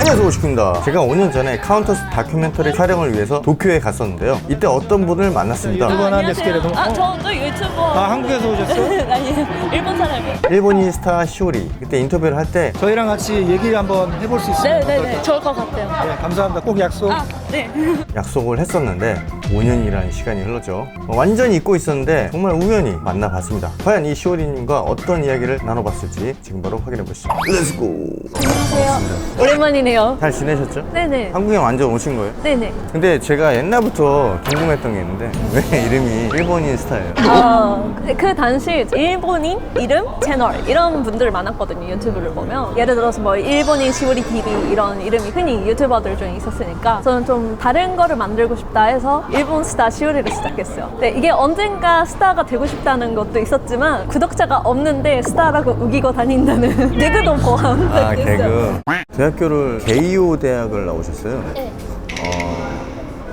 안녕하세요, 오시입니다. 제가 5년 전에 카운터스 다큐멘터리 촬영을 위해서 도쿄에 갔었는데요. 이때 어떤 분을 만났습니다. 저도 유튜버. 한국에서 오셨어요? 아니, 일본 사람이에요. 일본인스타 시오리. 그때 인터뷰를 할 때 저희랑 같이 얘기 한번 해볼 수 있으면 네네네. 좋을 것 같아요. 네, 감사합니다. 꼭 약속. 네. 약속을 했었는데 5년이라는 시간이 흘렀죠. 완전히 잊고 있었는데 정말 우연히 만나봤습니다. 과연 이 시오리님과 어떤 이야기를 나눠봤을지 지금 바로 확인해보시죠. 렛츠고! 안녕하세요. 오랜만이네요. 잘 지내셨죠? 네네. 한국에 완전 오신 거예요? 네네. 근데 제가 옛날부터 궁금했던 게 있는데 왜 이름이 일본인 스타예요? 그 당시 일본인 이름 채널 이런 분들 많았거든요. 유튜브를 보면 예를 들어서 뭐 일본인 시오리 TV 이런 이름이 흔히 유튜버들 중에 있었으니까 저는 좀 다른 거를 만들고 싶다 해서 일본 스타 시오리를 시작했어요. 근데 이게 언젠가 스타가 되고 싶다는 것도 있었지만 구독자가 없는데 스타라고 우기고 다닌다는 개그도 포함됐어요. 개그. 대학교를 게이오 대학을 나오셨어요? 네.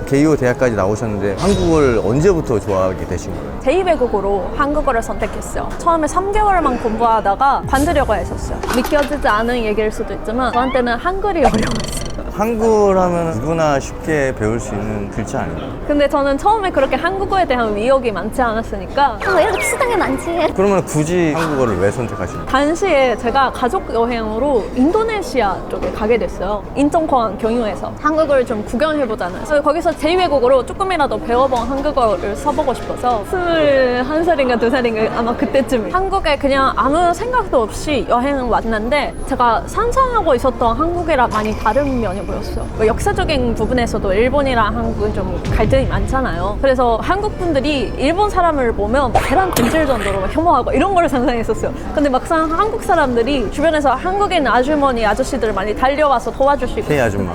게이오 대학까지 나오셨는데 한국을 언제부터 좋아하게 되신 거예요? 제2외국어로 한국어를 선택했어요. 처음에 3개월만 공부하다가 관두려고 했었어요. 믿겨지지 않은 얘기일 수도 있지만 저한테는 한글이 어려웠어요. 한글 하면 누구나 쉽게 배울 수 있는 글자 아닌가요? 근데 저는 처음에 그렇게 한국어에 대한 위협이 많지 않았으니까 왜 이렇게 비슷한 게 많지? 그러면 굳이 한국어를 왜 선택하신 거예요? 당시에 제가 가족 여행으로 인도네시아 쪽에 가게 됐어요. 인천공항 경유해서 한국을 좀 구경해보자는. 그래서 거기서 제2외국어로 조금이라도 배워본 한국어를 써보고 싶어서 21살인가 2살인가 아마 그때쯤 한국에 그냥 아무 생각도 없이 여행을 왔는데 제가 상상하고 있었던 한국이랑 많이 다른 면이 보였어요. 역사적인 부분에서도 일본이랑 한국이 좀 갈등이 많잖아요. 그래서 한국 분들이 일본 사람을 보면 계란 던질 정도로 막 혐오하고 이런 걸 상상했었어요. 근데 막상 한국 사람들이 주변에서 한국인 아주머니, 아저씨들 많이 달려와서 도와줄 수 있고 K 아줌마.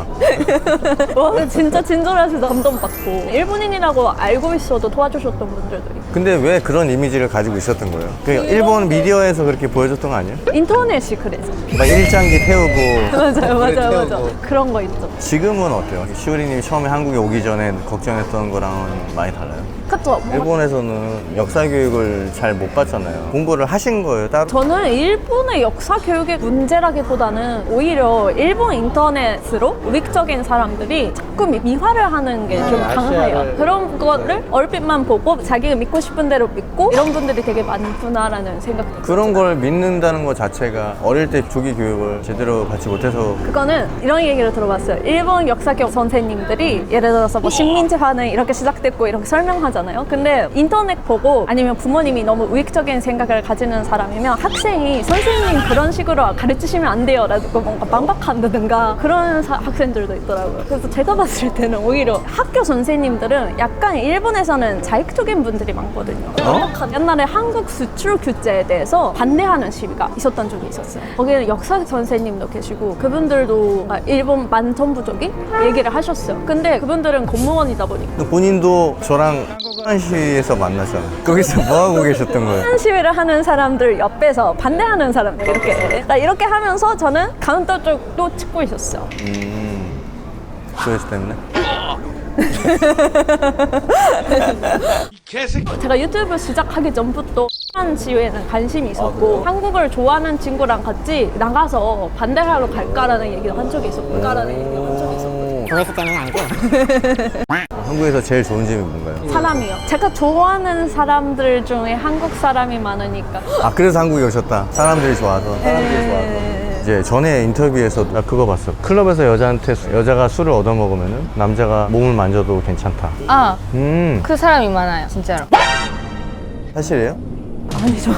와, 진짜 친절하셔서 감동받고 일본인이라고 알고 있어도 도와주셨던 분들이 근데 왜 그런 이미지를 가지고 있었던 거예요? 그러니까 일본 미디어에서 그렇게 보여줬던 거 아니에요? 인터넷이 그래서 막 일장기 태우고 맞아요. 그런 거 있죠. 지금은 어때요? 시오리님이 처음에 한국에 오기 전에 걱정했던 거랑은 많이 달라요? 그쵸? 일본에서는 역사 교육을 잘 못 받잖아요. 공부를 하신 거예요, 따로? 저는 일본의 역사 교육의 문제라기보다는 오히려 일본 인터넷으로 우익적인 사람들이 자꾸 미화를 하는 게 좀 강해요. 그런 거를 얼핏만 보고 자기가 믿고 싶은 대로 믿고 이런 분들이 되게 많구나라는 생각도 그런 걸 믿는다는 것 자체가 어릴 때 조기 교육을 제대로 받지 못해서 그거는 이런 얘기를 들어봤어요. 일본 역사교육 선생님들이 예를 들어서 뭐 식민지화는 이렇게 시작됐고 이렇게 설명하잖아요. 근데 인터넷 보고 아니면 부모님이 너무 우익적인 생각을 가지는 사람이면 학생이 선생님 그런 식으로 가르치시면 안 돼요 라고 뭔가 반박한다든가 그런 학생들도 있더라고요. 그래서 제가 봤을 때는 오히려 학교 선생님들은 약간 일본에서는 자익적인 분들이 많거든요. 옛날에 한국 수출 규제에 대해서 반대하는 시위가 있었던 적이 있었어요. 거기는 역사 선생님도 계시고 그분들도 일본 만정부적인 얘기를 하셨어요. 근데 그분들은 공무원이다 보니까 본인도 저랑 한시에서 만났잖아요. 거기서 뭐 하고 계셨던 거예요? 한 시위를 하는 사람들 옆에서 반대하는 사람들 이렇게 하면서 저는 카운터 쪽도 찍고 있었어요. 조회수 때문에? 제가 유튜브 시작하기 전부터 한 시위에는 관심이 있었고 한국을 좋아하는 친구랑 같이 나가서 반대하러 갈까라는 얘기도 한 적이 있었고 조회수 때문은 아니고 한국에서 제일 좋은 점이 뭔가요? 사람이요. 제가 좋아하는 사람들 중에 한국 사람이 많으니까 아, 그래서 한국에 오셨다. 사람들이 좋아서. 이제 전에 인터뷰에서 나 그거 봤어. 클럽에서 여자가 술을 얻어먹으면 남자가 몸을 만져도 괜찮다. 그 사람이 많아요, 진짜로. 사실이에요? 아니죠.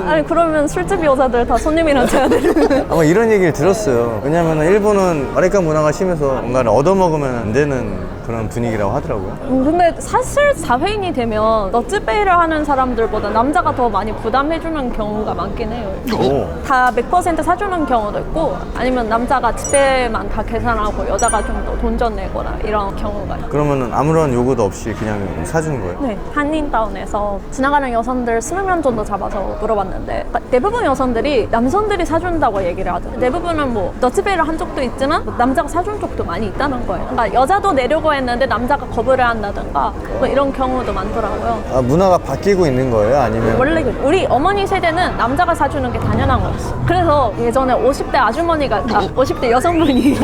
아니 그러면 술집 여자들 다 손님이랑 자야 되는 아마 이런 얘기를 들었어요. 왜냐면 일본은 아리까 문화가 심해서 뭔가를 얻어먹으면 안 되는 그런 분위기라고 하더라고요. 근데 사실 사회인이 되면 너츠베이를 하는 사람들보다 남자가 더 많이 부담해주는 경우가 많긴 해요. 오. 다 100% 사주는 경우도 있고 아니면 남자가 집에만 다 계산하고 여자가 좀 더 돈 전 내거나 이런 경우가 있고. 그러면은 아무런 요구도 없이 그냥 사주는 거예요? 네, 한인타운에서 지나가는 여성들 20명 정도 잡아서 물어봤는데 대부분 여성들이 남성들이 사준다고 얘기를 하더라고요. 대부분은 뭐 너츠페이를 한 적도 있지만 남자가 사준 적도 많이 있다는 거예요. 그러니까 여자도 내려고 했는데 남자가 거부를 한다든가 뭐 이런 경우도 많더라고요. 아, 문화가 바뀌고 있는 거예요? 아니면 원래 우리 어머니 세대는 남자가 사주는 게 당연한 거였어. 그래서 예전에 50대 아주머니가 50대 여성분이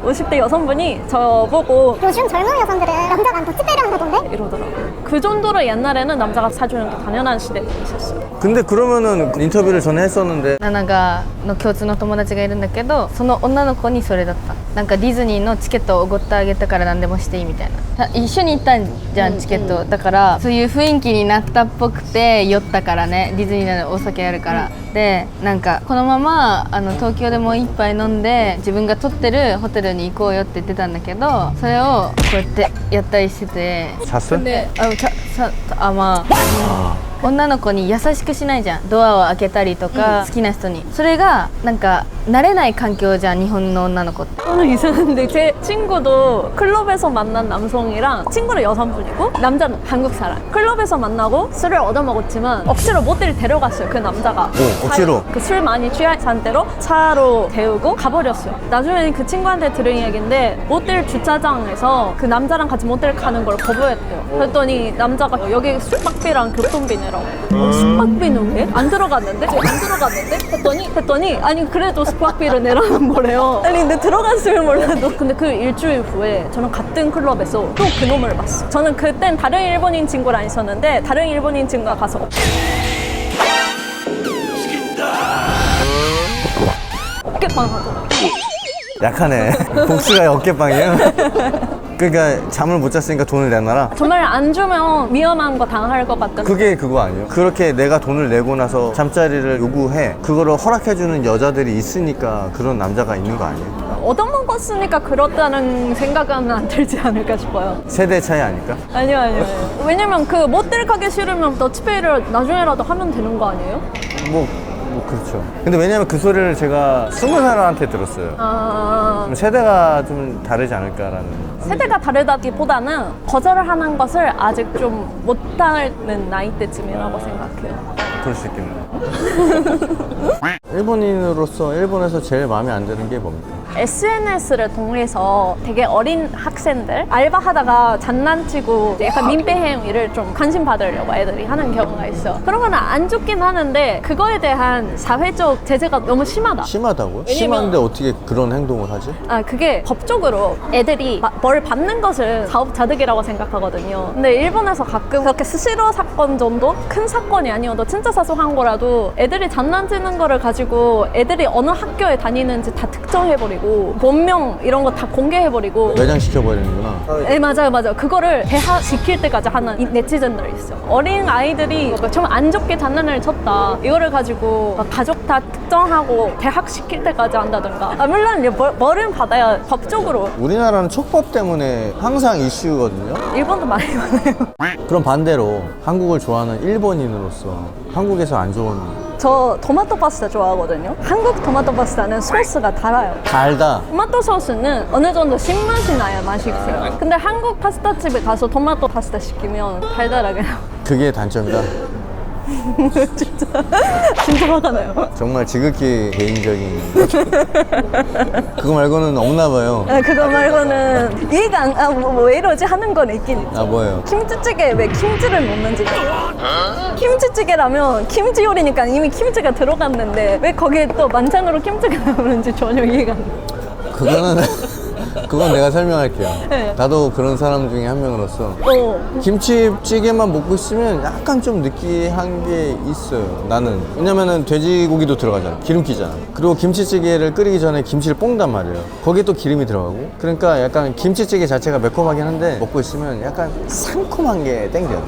50대 여성분이 저보고 요즘 젊은 여성들은 남자가 안 더치페이를 한다던데? 이러더라고요. 그 정도로 옛날에는 남자가 사주는 게 당연한 시대가 있었어요. 근데 그러면은 인터뷰를 전에 했었는데 ナがの共通の友達がいるんだけど、その女の子にそれだった。なんかディズニーのチケットをおごってあげたから何でもしていいみたいな。一緒に行ったんじゃん、チケット。だからそういう雰囲気になったっぽくて酔ったからね、ディズニーなのお酒あるから。で、なんかこのまま東京でもう一杯飲んで自分が取ってるホテルに行こうよって言ってたんだけど、それをこうやってやったりしてて。 잤어? で、まあ。女の子に優しくしないじゃん。ドアを開けたりとか、好きな人にそれがなんか慣れない環境じゃん、日本の女の子って。 저는 이상한데 제 친구도 클럽에서 만난 남성이랑 친구는 여성분이고 남자는 한국 사람. 클럽에서 만나고 술을 얻어먹었지만 억지로 모텔 데려갔어요. 그 남자가. 오, 억지로? 그 술 많이 취한 상태로 차로 태우고 가버렸어요. 나중에 그 친구한테 들은 얘기인데 모텔 주차장에서 그 남자랑 같이 모텔 가는 걸 거부했대요. 그랬더니 남자가 여기 숙박비랑 교통비 내라고. 숙박비는 왜? 안 들어갔는데? 안 들어갔는데? 했더니 아니 그래도 숙박비를 내라는 거래요. 아니 근데 들어갔으면 몰라도. 근데 그 일주일 후에 저는 같은 클럽에서 또 그놈을 봤어요. 저는 그땐 다른 일본인 친구랑 있었는데 다른 일본인 친구가 가서 어깨빵 하더라고요. 약하네. 복수가 어깨빵이야? 그러니까 잠을 못 잤으니까 돈을 내놔라? 정말 안 주면 위험한 거 당할 것 같은. 그게 그거 아니에요? 그렇게 내가 돈을 내고 나서 잠자리를 요구해 그거를 허락해주는 여자들이 있으니까 그런 남자가 있는 거 아니에요? 얻어먹었으니까 그렇다는 생각은 안 들지 않을까 싶어요. 세대 차이 아닐까? 아니요. 왜냐면 그 모텔 가기 싫으면 더치페이를 나중에라도 하면 되는 거 아니에요? 뭐 그렇죠. 근데 왜냐면 그 소리를 제가 20살한테 들었어요. 그럼 세대가 좀 다르지 않을까라는. 세대가 다르다기보다는 거절을 하는 것을 아직 좀 못하는 나이대쯤이라고 생각해요. 그럴 수 있겠네요. 일본인으로서 일본에서 제일 마음에 안 드는 게 뭡니까? SNS를 통해서 되게 어린 학생들 알바하다가 장난치고 약간 민폐 행위를 좀 관심 받으려고 애들이 하는 경우가 있어. 그런 건 안 좋긴 하는데 그거에 대한 사회적 제재가 너무 심하다. 심하다고요? 왜냐면- 심한데 어떻게 그런 행동을 하지? 그게 법적으로 애들이 벌 받는 것을 사업자득이라고 생각하거든요. 근데 일본에서 가끔 그렇게 스시로 사건 정도? 큰 사건이 아니어도 진짜 사소한 거라도 애들이 장난치는 거를 가지고 애들이 어느 학교에 다니는지 다 특정해버리고 본명 이런 거 다 공개해버리고. 매장시켜버리는구나. 네, 맞아요. 그거를 대학시킬 때까지 하는 이 네티즌들이 있어. 어린 아이들이 좀 안 좋게 장난을 쳤다. 이거를 가지고 가족 다 특정하고 대학시킬 때까지 한다든가. 물론 벌은 받아야 법적으로. 우리나라는 촉법 때문에 항상 이슈거든요. 일본도 많이 많아요. 그럼 반대로 한국을 좋아하는 일본인으로서 한국에서 안 좋은 저 토마토 파스타 좋아하거든요. 한국 토마토 파스타는 소스가 달아요. 달다. 토마토 소스는 어느 정도 신맛이 나야 맛있어요. 근데 한국 파스타 집에 가서 토마토 파스타 시키면 달달하게 나와요. 그게 단점이다. 진짜 화가 나요. 정말 지극히 개인적인. 그거 말고는 없나 봐요. 그거 말고는 이해가 왜 이러지 하는 건 있긴 있죠. 아, 뭐예요? 김치찌개에 왜 김치를 넣는지. 김치찌개라면 김치 요리니까 이미 김치가 들어갔는데 왜 거기에 또 만찬으로 김치가 나오는지 전혀 이해가 안 돼요. 그건 내가 설명할게요. 네. 나도 그런 사람 중에 한 명으로서 김치찌개만 먹고 있으면 약간 좀 느끼한 게 있어요. 나는. 왜냐면은 돼지고기도 들어가잖아. 기름기잖아. 그리고 김치찌개를 끓이기 전에 김치를 볶단 말이에요. 거기에 또 기름이 들어가고. 그러니까 약간 김치찌개 자체가 매콤하긴 한데 먹고 있으면 약간 상콤한 게 땡겨.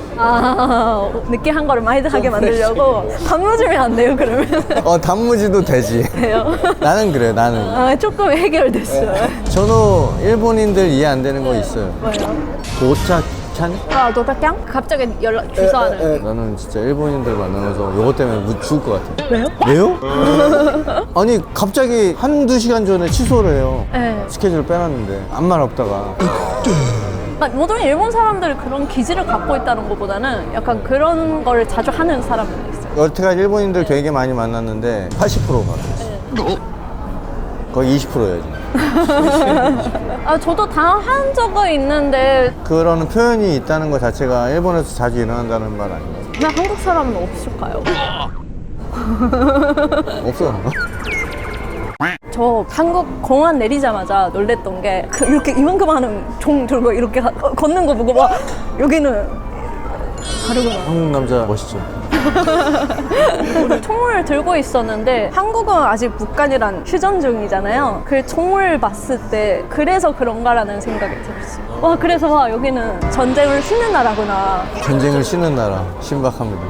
느끼한 거를 마이드하게 만들려고 단무지면 안 돼요, 그러면? 단무지도 되지. 돼요? 나는 그래, 나는. 조금 해결됐어요. 저도 일본인들 이해 안 되는 거 있어요. 뭐요? 도착찬? 노닥냥? 갑자기 연락 주소하는. 나는 진짜 일본인들 만나면서 이것 때문에 죽을 것 같아. 왜요? 왜요? 아니 갑자기 한두 시간 전에 취소를 해요. 네. 스케줄 빼놨는데 아무 말 없다가 모든 일본 사람들이 그런 기질을 갖고 있다는 것보다는 약간 그런 걸 자주 하는 사람들도 있어요. 여태까지 일본인들 되게 많이 만났는데 80%가 거의 20%예요. 아, 저도 당한 적은 있는데 그런 표현이 있다는 것 자체가 일본에서 자주 일어난다는 말 아닌가요? 왜 한국 사람은 없을까요? 없어. 저 한국 공항 내리자마자 놀랬던 게 이렇게 이만큼하는 총 들고 이렇게 걷는 거 보고 와 여기는 다르구나. 한국 남자 멋있죠. 총을 들고 있었는데 한국은 아직 북한이란 휴전 중이잖아요. 그 총을 봤을 때 그래서 그런가라는 생각이 들었어요. 와, 그래서 와 여기는 전쟁을 쉬는 나라구나. 전쟁을 쉬는 나라 신박합니다.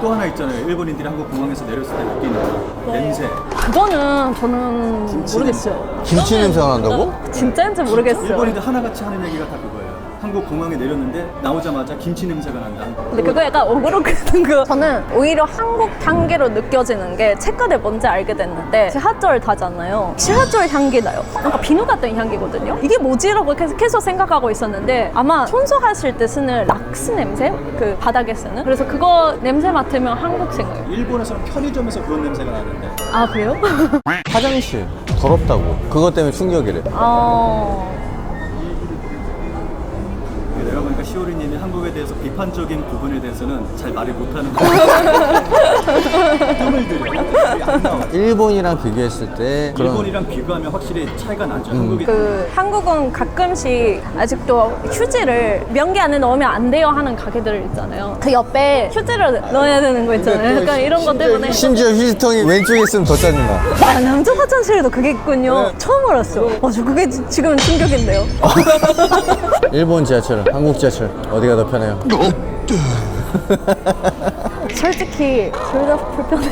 또 하나 있잖아요. 일본인들이 한국 공항에서 내렸을 때 느끼는 냄새. 그거는 저는 모르겠어요. 김치 냄새가 난다고? 진짜인지 모르겠어요. 일본인들 하나같이 하는 얘기가 다 그거예요. 한국 공항에 내렸는데 나오자마자 김치 냄새가 난다. 근데 그거 약간 어그로 끄는 거. 저는 오히려 한국 향기로 느껴지는 게 최근에 뭔지 알게 됐는데 지하철 타잖아요. 지하철 향기 나요. 뭔가 비누 같은 향기거든요. 이게 뭐지라고 계속 생각하고 있었는데 아마 청소하실 때 쓰는 락스 냄새? 그 바닥에 쓰는? 그래서 그거 냄새 맡으면 한국 생각해요. 일본에서는 편의점에서 그런 냄새가 나는데 아, 그래요? 화장실 더럽다고. 그것 때문에 충격이래. 내가 보니까 시오리님이 한국에 대해서 비판적인 부분에 대해서는 잘 말을 못하는 거 뜸을 들여 안 나와. 일본이랑 비교했을 때 그런 일본이랑 비교하면 확실히 차이가 나죠. 한국이 한국은 가끔씩 아직도 휴지를 변기 안에 넣으면 안 돼요 하는 가게들 있잖아요. 그 옆에 휴지를 넣어야 되는 거 있잖아요. 약간 이런 것 때문에. 심지어 휴지통이 왼쪽에 있으면 더 짜증나. 아, 남자 화장실에도 그게 있군요. 처음 알았어. 저 그게 지금 충격인데요. 일본 지하철, 한국 지하철 어디가 더 편해요? 솔직히 둘 다 불편해.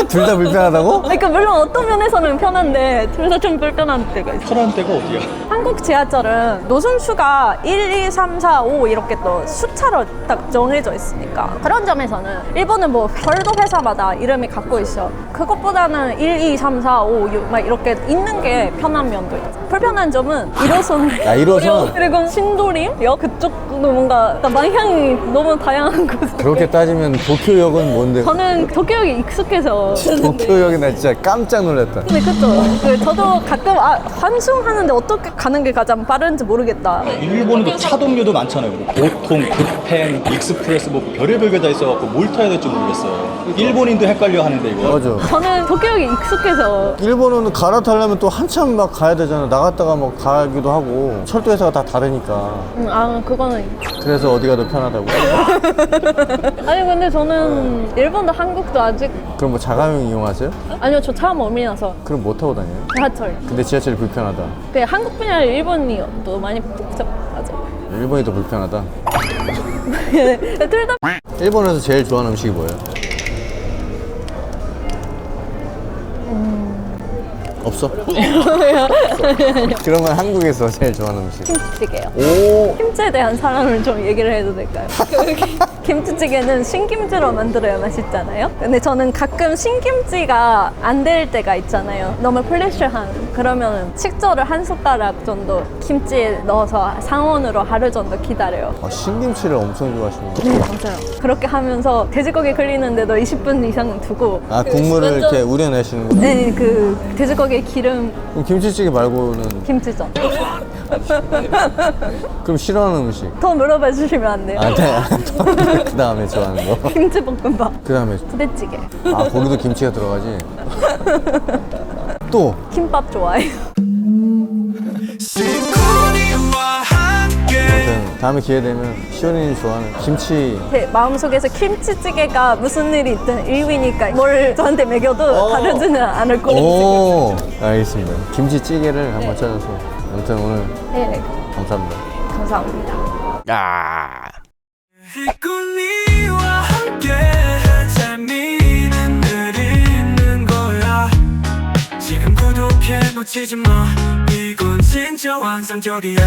둘 다 불편하다고? 그러니까 물론 어떤 면에서는 편한데 둘 다 좀 불편한 때가 있어. 편한 데가 어디야? 한국 지하철은 노선수가 1, 2, 3, 4, 5 이렇게 또 숫자로 딱 정해져 있으니까 그런 점에서는 일본은 뭐 별도 회사마다 이름이 갖고 있어. 그것보다는 1, 2, 3, 4, 5, 6 막 이렇게 있는 게 편한 면도 있죠. 불편한 점은 1호선 야, 1호선? 그리고 신도림역 그쪽도 뭔가 방향이 너무 다양한 곳. 그렇게 따지면 도쿄역은 뭔데? 저는 도쿄역이 익숙해서. 도쿄역이 나 진짜 깜짝 놀랐다. 근데 그쵸. 저도 가끔 환승하는데 어떻게 가는 게 가장 빠른지 모르겠다. 일본도 차 동료도 많잖아요. 뭐 보통, 급행, 익스프레스 뭐 별의별 게 다 있어갖고 뭘 타야 될지 모르겠어요. 일본인도 헷갈려 하는데 이거. 맞아. 저는 도쿄역이 익숙해서. 일본은 갈아타려면 또 한참 막 가야 되잖아. 나갔다가 뭐 가기도 하고. 철도회사가 다 다르니까. 그거는. 그래서 어디가 더 편하다고? 아니, 근데 저는 일본도 한국도 아직. 그럼 뭐 자가용 이용하세요? 아니요, 저 차 멀미나서. 그럼 뭐 타고 다녀요? 지하철. 근데 지하철이 불편하다. 그 한국뿐이 아니라 일본이 또 많이 복잡하죠. 일본이 더 불편하다. 둘 다. 일본에서 제일 좋아하는 음식이 뭐예요? 없어? 그러면 한국에서 제일 좋아하는 음식. 김치찌개요. 오. 김치에 대한 사랑을 좀 얘기를 해도 될까요? 김치찌개는 신김치로 만들어야 맛있잖아요. 근데 저는 가끔 신김치가 안 될 때가 있잖아요. 너무 프레쉬한. 그러면 식초를 한 숟가락 정도 김치에 넣어서 상온으로 하루 정도 기다려요. 신김치를 엄청 좋아하시는 네, 맞아요. 그렇게 하면서 돼지고기 끓이는데도 20분 이상 두고. 국물을 이렇게 우려내시는구나. 네, 그 돼지고기 기름 그럼 김치찌개 말고는 김치전. 그럼 싫어하는 음식? 더 물어봐 주시면 안 돼요? 네. 그 다음에 좋아하는 거. 김치볶음밥. 그 다음에 부대찌개. 거기도 김치가 들어가지. 또 김밥 좋아해요. 아무튼 다음에 기회 되면 시원이님 좋아하는 김치. 제 마음속에서 김치찌개가 무슨 일이 있든 1위니까 뭘 저한테 먹여도 다르지는 않을 거예요. 오, 알겠습니다. 김치찌개를 한번 찾아서. 아무튼 오늘 네, 감사합니다. 감사합니다. 이꾼이와 함께 재미있는 늘 있는 거야. 지금 구독해 놓치지 마. 이건 진짜 완성적이야.